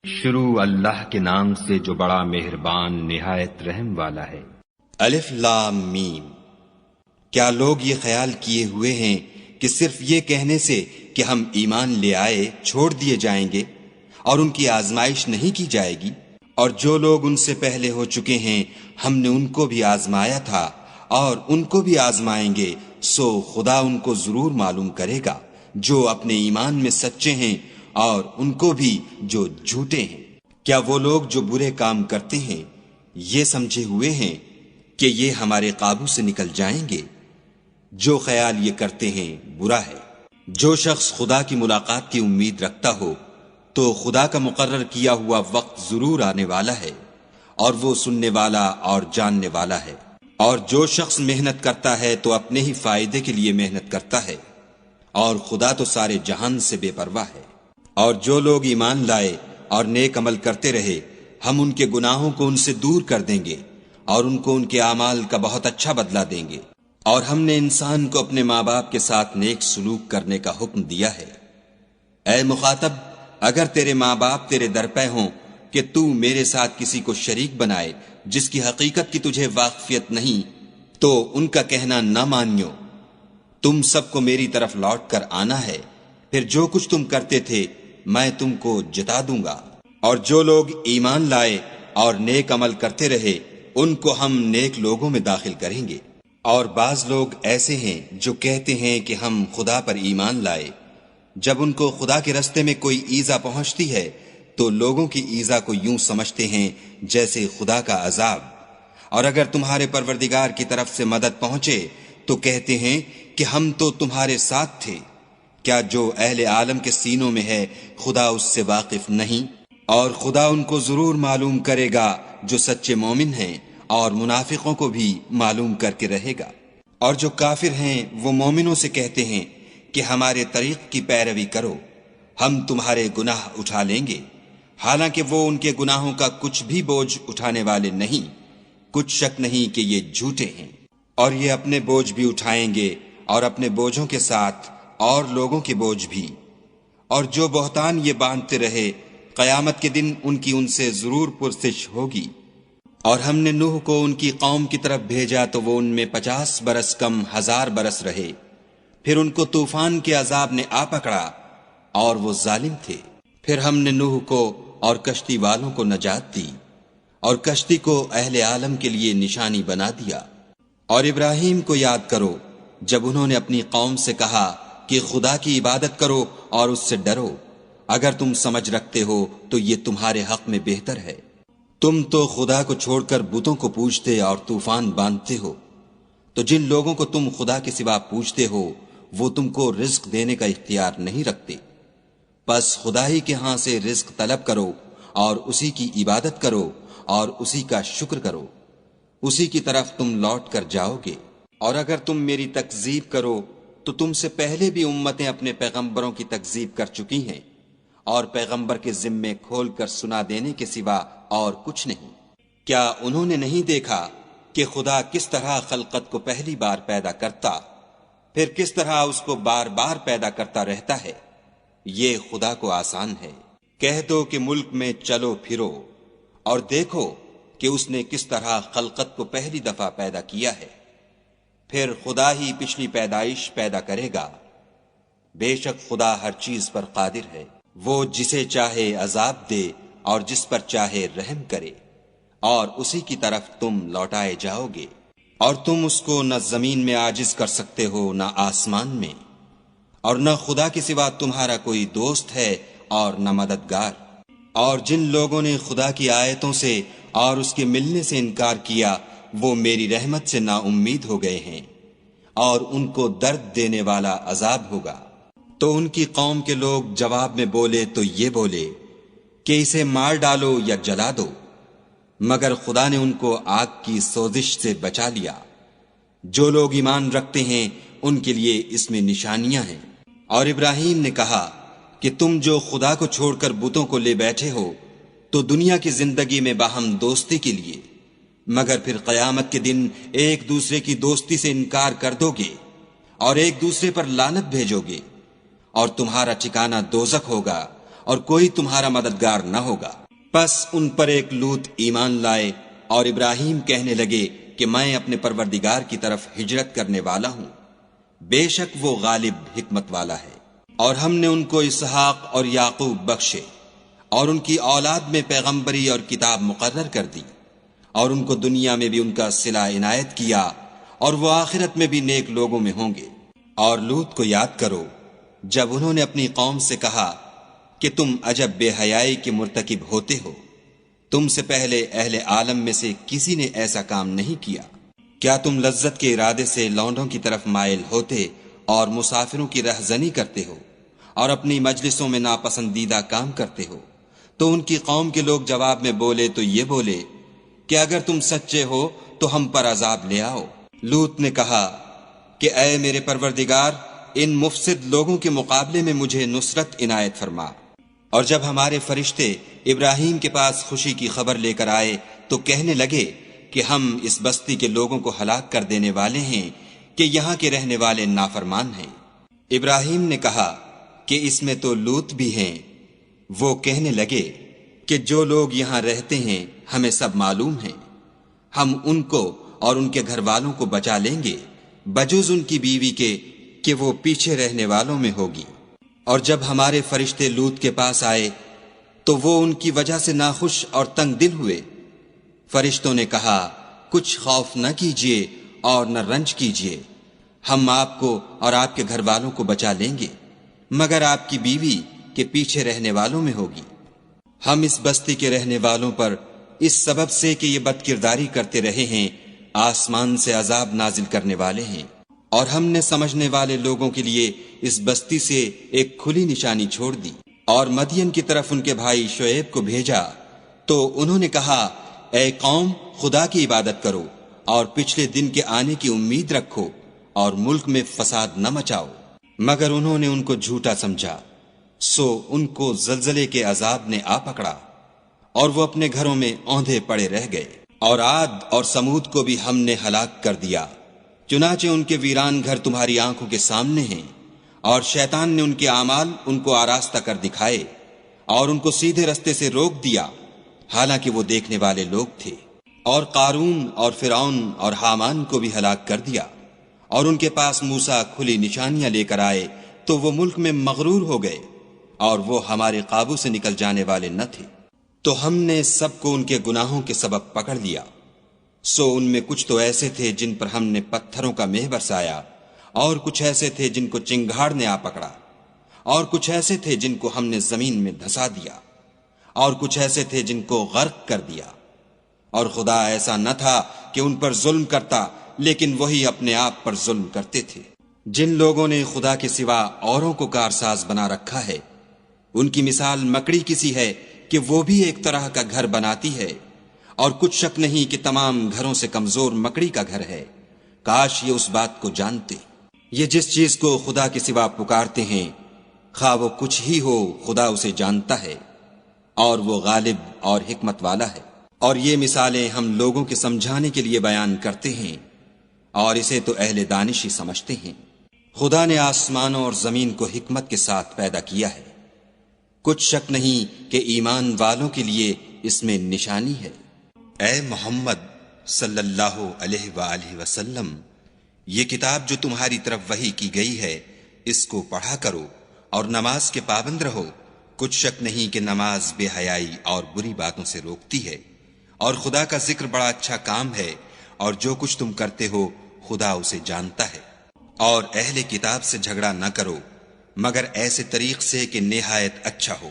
شروع اللہ کے نام سے جو بڑا مہربان نہایت رحم والا ہے۔ الف لام میم۔ کیا لوگ یہ خیال کیے ہوئے ہیں کہ صرف یہ کہنے سے کہ ہم ایمان لے آئے چھوڑ دیے جائیں گے اور ان کی آزمائش نہیں کی جائے گی؟ اور جو لوگ ان سے پہلے ہو چکے ہیں ہم نے ان کو بھی آزمایا تھا اور ان کو بھی آزمائیں گے، سو خدا ان کو ضرور معلوم کرے گا جو اپنے ایمان میں سچے ہیں اور ان کو بھی جو جھوٹے ہیں۔ کیا وہ لوگ جو برے کام کرتے ہیں یہ سمجھے ہوئے ہیں کہ یہ ہمارے قابو سے نکل جائیں گے؟ جو خیال یہ کرتے ہیں برا ہے۔ جو شخص خدا کی ملاقات کی امید رکھتا ہو تو خدا کا مقرر کیا ہوا وقت ضرور آنے والا ہے، اور وہ سننے والا اور جاننے والا ہے۔ اور جو شخص محنت کرتا ہے تو اپنے ہی فائدے کے لیے محنت کرتا ہے، اور خدا تو سارے جہان سے بے پرواہ ہے۔ اور جو لوگ ایمان لائے اور نیک عمل کرتے رہے ہم ان کے گناہوں کو ان سے دور کر دیں گے اور ان کو ان کے اعمال کا بہت اچھا بدلہ دیں گے۔ اور ہم نے انسان کو اپنے ماں باپ کے ساتھ نیک سلوک کرنے کا حکم دیا ہے۔ اے مخاطب، اگر تیرے ماں باپ تیرے در پہ ہوں کہ تو میرے ساتھ کسی کو شریک بنائے جس کی حقیقت کی تجھے واقفیت نہیں، تو ان کا کہنا نہ مانیو۔ تم سب کو میری طرف لوٹ کر آنا ہے، پھر جو کچھ تم کرتے تھے میں تم کو جتا دوں گا۔ اور جو لوگ ایمان لائے اور نیک عمل کرتے رہے ان کو ہم نیک لوگوں میں داخل کریں گے۔ اور بعض لوگ ایسے ہیں جو کہتے ہیں کہ ہم خدا پر ایمان لائے، جب ان کو خدا کے رستے میں کوئی ایذا پہنچتی ہے تو لوگوں کی ایذا کو یوں سمجھتے ہیں جیسے خدا کا عذاب، اور اگر تمہارے پروردگار کی طرف سے مدد پہنچے تو کہتے ہیں کہ ہم تو تمہارے ساتھ تھے۔ کیا جو اہل عالم کے سینوں میں ہے خدا اس سے واقف نہیں؟ اور خدا ان کو ضرور معلوم کرے گا جو سچے مومن ہیں، اور منافقوں کو بھی معلوم کر کے رہے گا۔ اور جو کافر ہیں وہ مومنوں سے کہتے ہیں کہ ہمارے طریق کی پیروی کرو، ہم تمہارے گناہ اٹھا لیں گے، حالانکہ وہ ان کے گناہوں کا کچھ بھی بوجھ اٹھانے والے نہیں۔ کچھ شک نہیں کہ یہ جھوٹے ہیں، اور یہ اپنے بوجھ بھی اٹھائیں گے اور اپنے بوجھوں کے ساتھ اور لوگوں کے بوجھ بھی۔ اور جو بہتان یہ باندھتے رہے قیامت کے دن ان کی ان سے ضرور پرسش ہوگی۔ اور ہم نے نوح کو ان کی قوم کی طرف بھیجا تو وہ ان میں 50 برس کم 1000 برس رہے، پھر ان کو طوفان کے عذاب نے آ پکڑا اور وہ ظالم تھے۔ پھر ہم نے نوح کو اور کشتی والوں کو نجات دی، اور کشتی کو اہل عالم کے لیے نشانی بنا دیا۔ اور ابراہیم کو یاد کرو جب انہوں نے اپنی قوم سے کہا کہ خدا کی عبادت کرو اور اس سے ڈرو، اگر تم سمجھ رکھتے ہو تو یہ تمہارے حق میں بہتر ہے۔ تم تو خدا کو چھوڑ کر بتوں کو پوجتے اور طوفان باندھتے ہو، تو جن لوگوں کو تم خدا کے سوا پوجتے ہو وہ تم کو رزق دینے کا اختیار نہیں رکھتے۔ پس خدا ہی کے ہاں سے رزق طلب کرو اور اسی کی عبادت کرو اور اسی کا شکر کرو، اسی کی طرف تم لوٹ کر جاؤ گے۔ اور اگر تم میری تکذیب کرو تو تم سے پہلے بھی امتیں اپنے پیغمبروں کی تکذیب کر چکی ہیں، اور پیغمبر کے ذمے کھول کر سنا دینے کے سوا اور کچھ نہیں۔ کیا انہوں نے نہیں دیکھا کہ خدا کس طرح خلقت کو پہلی بار پیدا کرتا، پھر کس طرح اس کو بار بار پیدا کرتا رہتا ہے؟ یہ خدا کو آسان ہے۔ کہہ دو کہ ملک میں چلو پھرو اور دیکھو کہ اس نے کس طرح خلقت کو پہلی دفعہ پیدا کیا ہے، پھر خدا ہی پچھلی پیدائش پیدا کرے گا۔ بے شک خدا ہر چیز پر قادر ہے، وہ جسے چاہے عذاب دے اور جس پر چاہے رحم کرے، اور اسی کی طرف تم لوٹائے جاؤ گے۔ اور تم اس کو نہ زمین میں عاجز کر سکتے ہو نہ آسمان میں، اور نہ خدا کے سوا تمہارا کوئی دوست ہے اور نہ مددگار۔ اور جن لوگوں نے خدا کی آیتوں سے اور اس کے ملنے سے انکار کیا وہ میری رحمت سے نا امید ہو گئے ہیں، اور ان کو درد دینے والا عذاب ہوگا۔ تو ان کی قوم کے لوگ جواب میں بولے تو یہ بولے کہ اسے مار ڈالو یا جلا دو، مگر خدا نے ان کو آگ کی سوزش سے بچا لیا۔ جو لوگ ایمان رکھتے ہیں ان کے لیے اس میں نشانیاں ہیں۔ اور ابراہیم نے کہا کہ تم جو خدا کو چھوڑ کر بتوں کو لے بیٹھے ہو تو دنیا کی زندگی میں باہم دوستی کے لیے، مگر پھر قیامت کے دن ایک دوسرے کی دوستی سے انکار کر دو گے اور ایک دوسرے پر لعنت بھیجو گے، اور تمہارا ٹھکانہ دوزخ ہوگا اور کوئی تمہارا مددگار نہ ہوگا۔ پس ان پر ایک لوط ایمان لائے، اور ابراہیم کہنے لگے کہ میں اپنے پروردگار کی طرف ہجرت کرنے والا ہوں، بے شک وہ غالب حکمت والا ہے۔ اور ہم نے ان کو اسحاق اور یعقوب بخشے، اور ان کی اولاد میں پیغمبری اور کتاب مقرر کر دی، اور ان کو دنیا میں بھی ان کا صلہ عنایت کیا، اور وہ آخرت میں بھی نیک لوگوں میں ہوں گے۔ اور لوط کو یاد کرو جب انہوں نے اپنی قوم سے کہا کہ تم عجب بے حیائی کے مرتکب ہوتے ہو، تم سے پہلے اہل عالم میں سے کسی نے ایسا کام نہیں کیا۔ کیا تم لذت کے ارادے سے لونڈوں کی طرف مائل ہوتے اور مسافروں کی رہزنی کرتے ہو اور اپنی مجلسوں میں ناپسندیدہ کام کرتے ہو؟ تو ان کی قوم کے لوگ جواب میں بولے تو یہ بولے کہ اگر تم سچے ہو تو ہم پر عذاب لے آؤ۔ لوط نے کہا کہ اے میرے پروردگار، ان مفسد لوگوں کے مقابلے میں مجھے نصرت عنایت فرما۔ اور جب ہمارے فرشتے ابراہیم کے پاس خوشی کی خبر لے کر آئے تو کہنے لگے کہ ہم اس بستی کے لوگوں کو ہلاک کر دینے والے ہیں کہ یہاں کے رہنے والے نافرمان ہیں۔ ابراہیم نے کہا کہ اس میں تو لوط بھی ہیں۔ وہ کہنے لگے کہ جو لوگ یہاں رہتے ہیں ہمیں سب معلوم ہیں، ہم ان کو اور ان کے گھر والوں کو بچا لیں گے، بجز ان کی بیوی کے کہ وہ پیچھے رہنے والوں میں ہوگی۔ اور جب ہمارے فرشتے لوط کے پاس آئے تو وہ ان کی وجہ سے ناخوش اور تنگ دل ہوئے۔ فرشتوں نے کہا کچھ خوف نہ کیجیے اور نہ رنج کیجیے، ہم آپ کو اور آپ کے گھر والوں کو بچا لیں گے، مگر آپ کی بیوی کے پیچھے رہنے والوں میں ہوگی۔ ہم اس بستی کے رہنے والوں پر اس سبب سے کہ یہ بد کرداری کرتے رہے ہیں آسمان سے عذاب نازل کرنے والے ہیں، اور ہم نے سمجھنے والے لوگوں کے لیے اس بستی سے ایک کھلی نشانی چھوڑ دی۔ اور مدین کی طرف ان کے بھائی شعیب کو بھیجا تو انہوں نے کہا اے قوم، خدا کی عبادت کرو اور پچھلے دن کے آنے کی امید رکھو اور ملک میں فساد نہ مچاؤ، مگر انہوں نے ان کو جھوٹا سمجھا، سو ان کو زلزلے کے عذاب نے آ پکڑا اور وہ اپنے گھروں میں اوندھے پڑے رہ گئے۔ اور عاد اور سمود کو بھی ہم نے ہلاک کر دیا، چنانچہ ان کے ویران گھر تمہاری آنکھوں کے سامنے ہیں، اور شیطان نے ان کے اعمال ان کو آراستہ کر دکھائے اور ان کو سیدھے رستے سے روک دیا، حالانکہ وہ دیکھنے والے لوگ تھے۔ اور قارون اور فرعون اور حامان کو بھی ہلاک کر دیا، اور ان کے پاس موسیٰ کھلی نشانیاں لے کر آئے تو وہ ملک میں مغرور ہو گئے، اور وہ ہمارے قابو سے نکل جانے والے نہ تھے۔ تو ہم نے سب کو ان کے گناہوں کے سبب پکڑ لیا، سو ان میں کچھ تو ایسے تھے جن پر ہم نے پتھروں کا مہ برسایا، اور کچھ ایسے تھے جن کو چنگھاڑ نے آ پکڑا، اور کچھ ایسے تھے جن کو ہم نے زمین میں دھسا دیا، اور کچھ ایسے تھے جن کو غرق کر دیا۔ اور خدا ایسا نہ تھا کہ ان پر ظلم کرتا، لیکن وہی اپنے آپ پر ظلم کرتے تھے۔ جن لوگوں نے خدا کے سوا اوروں کو کارساز بنا رکھا ہے، ان کی مثال مکڑی کسی ہے کہ وہ بھی ایک طرح کا گھر بناتی ہے، اور کچھ شک نہیں کہ تمام گھروں سے کمزور مکڑی کا گھر ہے۔ کاش یہ اس بات کو جانتے۔ یہ جس چیز کو خدا کے سوا پکارتے ہیں، خواہ وہ کچھ ہی ہو، خدا اسے جانتا ہے، اور وہ غالب اور حکمت والا ہے۔ اور یہ مثالیں ہم لوگوں کے سمجھانے کے لیے بیان کرتے ہیں، اور اسے تو اہل دانش ہی سمجھتے ہیں۔ خدا نے آسمانوں اور زمین کو حکمت کے ساتھ پیدا کیا ہے، کچھ شک نہیں کہ ایمان والوں کے لیے اس میں نشانی ہے۔ اے محمد صلی اللہ علیہ وآلہ وسلم، یہ کتاب جو تمہاری طرف وحی کی گئی ہے، اس کو پڑھا کرو اور نماز کے پابند رہو۔ کچھ شک نہیں کہ نماز بے حیائی اور بری باتوں سے روکتی ہے، اور خدا کا ذکر بڑا اچھا کام ہے، اور جو کچھ تم کرتے ہو خدا اسے جانتا ہے۔ اور اہل کتاب سے جھگڑا نہ کرو مگر ایسے طریق سے کہ نہایت اچھا ہو۔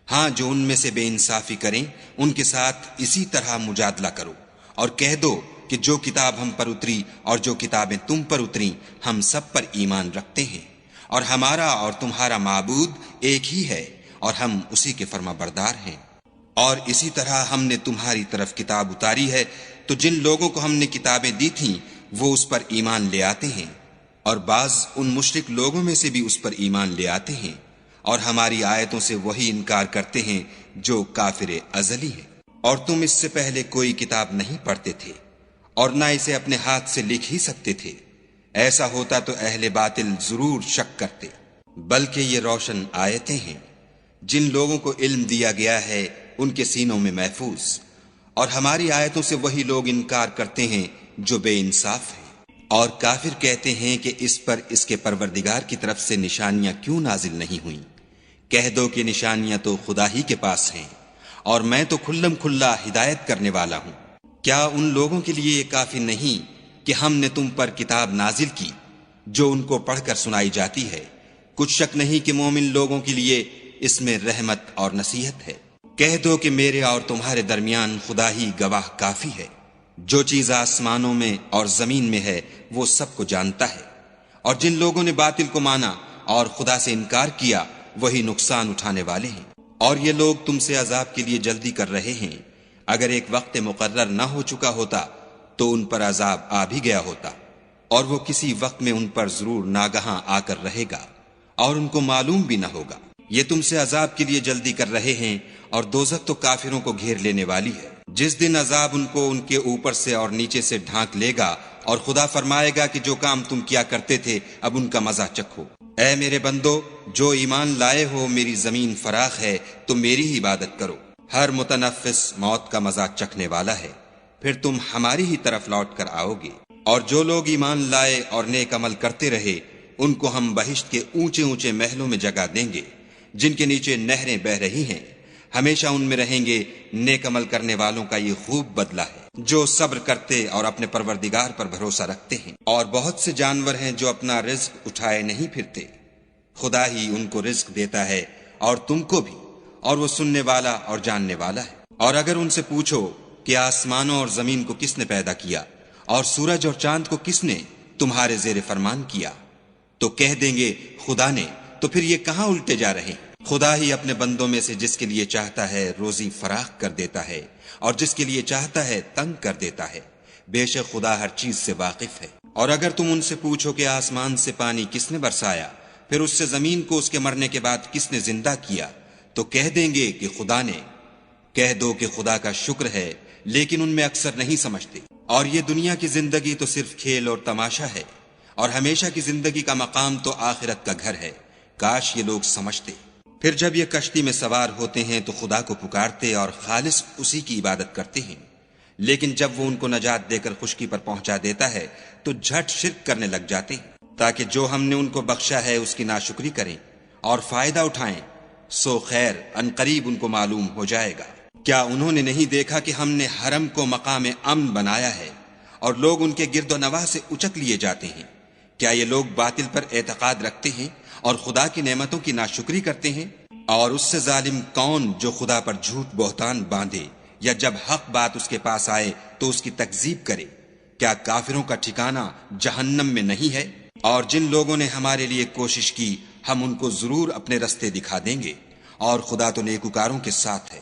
ہاں، جو ان میں سے بے انصافی کریں ان کے ساتھ اسی طرح مجادلہ کرو، اور کہہ دو کہ جو کتاب ہم پر اتری اور جو کتابیں تم پر اتریں ہم سب پر ایمان رکھتے ہیں، اور ہمارا اور تمہارا معبود ایک ہی ہے، اور ہم اسی کے فرما بردار ہیں۔ اور اسی طرح ہم نے تمہاری طرف کتاب اتاری ہے، تو جن لوگوں کو ہم نے کتابیں دی تھیں وہ اس پر ایمان لے آتے ہیں، اور بعض ان مشرک لوگوں میں سے بھی اس پر ایمان لے آتے ہیں، اور ہماری آیتوں سے وہی انکار کرتے ہیں جو کافر ازلی ہیں۔ اور تم اس سے پہلے کوئی کتاب نہیں پڑھتے تھے، اور نہ اسے اپنے ہاتھ سے لکھ ہی سکتے تھے، ایسا ہوتا تو اہل باطل ضرور شک کرتے، بلکہ یہ روشن آیتیں ہیں جن لوگوں کو علم دیا گیا ہے ان کے سینوں میں محفوظ، اور ہماری آیتوں سے وہی لوگ انکار کرتے ہیں جو بے انصاف ہیں۔ اور کافر کہتے ہیں کہ اس پر اس کے پروردگار کی طرف سے نشانیاں کیوں نازل نہیں ہوئیں؟ کہہ دو کہ نشانیاں تو خدا ہی کے پاس ہیں، اور میں تو کھلم کھلا ہدایت کرنے والا ہوں۔ کیا ان لوگوں کے لیے یہ کافی نہیں کہ ہم نے تم پر کتاب نازل کی جو ان کو پڑھ کر سنائی جاتی ہے؟ کچھ شک نہیں کہ مومن لوگوں کے لیے اس میں رحمت اور نصیحت ہے۔ کہہ دو کہ میرے اور تمہارے درمیان خدا ہی گواہ کافی ہے، جو چیز آسمانوں میں اور زمین میں ہے وہ سب کو جانتا ہے۔ اور جن لوگوں نے باطل کو مانا اور خدا سے انکار کیا وہی نقصان اٹھانے والے ہیں۔ اور یہ لوگ تم سے عذاب کے لیے جلدی کر رہے ہیں، اگر ایک وقت مقرر نہ ہو چکا ہوتا تو ان پر عذاب آ بھی گیا ہوتا، اور وہ کسی وقت میں ان پر ضرور ناگہاں آ کر رہے گا، اور ان کو معلوم بھی نہ ہوگا۔ یہ تم سے عذاب کے لیے جلدی کر رہے ہیں، اور دوزخ تو کافروں کو گھیر لینے والی ہے۔ جس دن عذاب ان کو ان کے اوپر سے اور نیچے سے ڈھانک لے گا، اور خدا فرمائے گا کہ جو کام تم کیا کرتے تھے اب ان کا مزہ چکھو۔ اے میرے بندو، جو ایمان لائے ہو، میری زمین فراخ ہے تو میری ہی عبادت کرو۔ ہر متنفس موت کا مزہ چکھنے والا ہے، پھر تم ہماری ہی طرف لوٹ کر آؤ گے۔ اور جو لوگ ایمان لائے اور نیک عمل کرتے رہے ان کو ہم بہشت کے اونچے اونچے محلوں میں جگہ دیں گے، جن کے نیچے نہریں بہہ رہی ہیں، ہمیشہ ان میں رہیں گے۔ نیک عمل کرنے والوں کا یہ خوب بدلہ ہے، جو صبر کرتے اور اپنے پروردگار پر بھروسہ رکھتے ہیں۔ اور بہت سے جانور ہیں جو اپنا رزق اٹھائے نہیں پھرتے، خدا ہی ان کو رزق دیتا ہے اور تم کو بھی، اور وہ سننے والا اور جاننے والا ہے۔ اور اگر ان سے پوچھو کہ آسمانوں اور زمین کو کس نے پیدا کیا اور سورج اور چاند کو کس نے تمہارے زیر فرمان کیا، تو کہہ دیں گے خدا نے۔ تو پھر یہ کہاں الٹے جا رہے ہیں؟ خدا ہی اپنے بندوں میں سے جس کے لیے چاہتا ہے روزی فراخ کر دیتا ہے، اور جس کے لیے چاہتا ہے تنگ کر دیتا ہے۔ بے شک خدا ہر چیز سے واقف ہے۔ اور اگر تم ان سے پوچھو کہ آسمان سے پانی کس نے برسایا، پھر اس سے زمین کو اس کے مرنے کے بعد کس نے زندہ کیا، تو کہہ دیں گے کہ خدا نے۔ کہہ دو کہ خدا کا شکر ہے، لیکن ان میں اکثر نہیں سمجھتے۔ اور یہ دنیا کی زندگی تو صرف کھیل اور تماشا ہے، اور ہمیشہ کی زندگی کا مقام تو آخرت کا گھر ہے۔ کاش یہ لوگ سمجھتے۔ پھر جب یہ کشتی میں سوار ہوتے ہیں تو خدا کو پکارتے اور خالص اسی کی عبادت کرتے ہیں، لیکن جب وہ ان کو نجات دے کر خشکی پر پہنچا دیتا ہے تو جھٹ شرک کرنے لگ جاتے ہیں، تاکہ جو ہم نے ان کو بخشا ہے اس کی ناشکری کریں اور فائدہ اٹھائیں۔ سو خیر عنقریب ان کو معلوم ہو جائے گا۔ کیا انہوں نے نہیں دیکھا کہ ہم نے حرم کو مقام امن بنایا ہے اور لوگ ان کے گرد و نواح سے اچک لیے جاتے ہیں؟ کیا یہ لوگ باطل پر اعتقاد رکھتے ہیں اور خدا کی نعمتوں کی ناشکری کرتے ہیں؟ اور اس سے ظالم کون جو خدا پر جھوٹ بہتان باندھے یا جب حق بات اس کے پاس آئے تو اس کی تکذیب کرے؟ کیا کافروں کا ٹھکانہ جہنم میں نہیں ہے؟ اور جن لوگوں نے ہمارے لیے کوشش کی ہم ان کو ضرور اپنے رستے دکھا دیں گے، اور خدا تو نیکوکاروں کے ساتھ ہے۔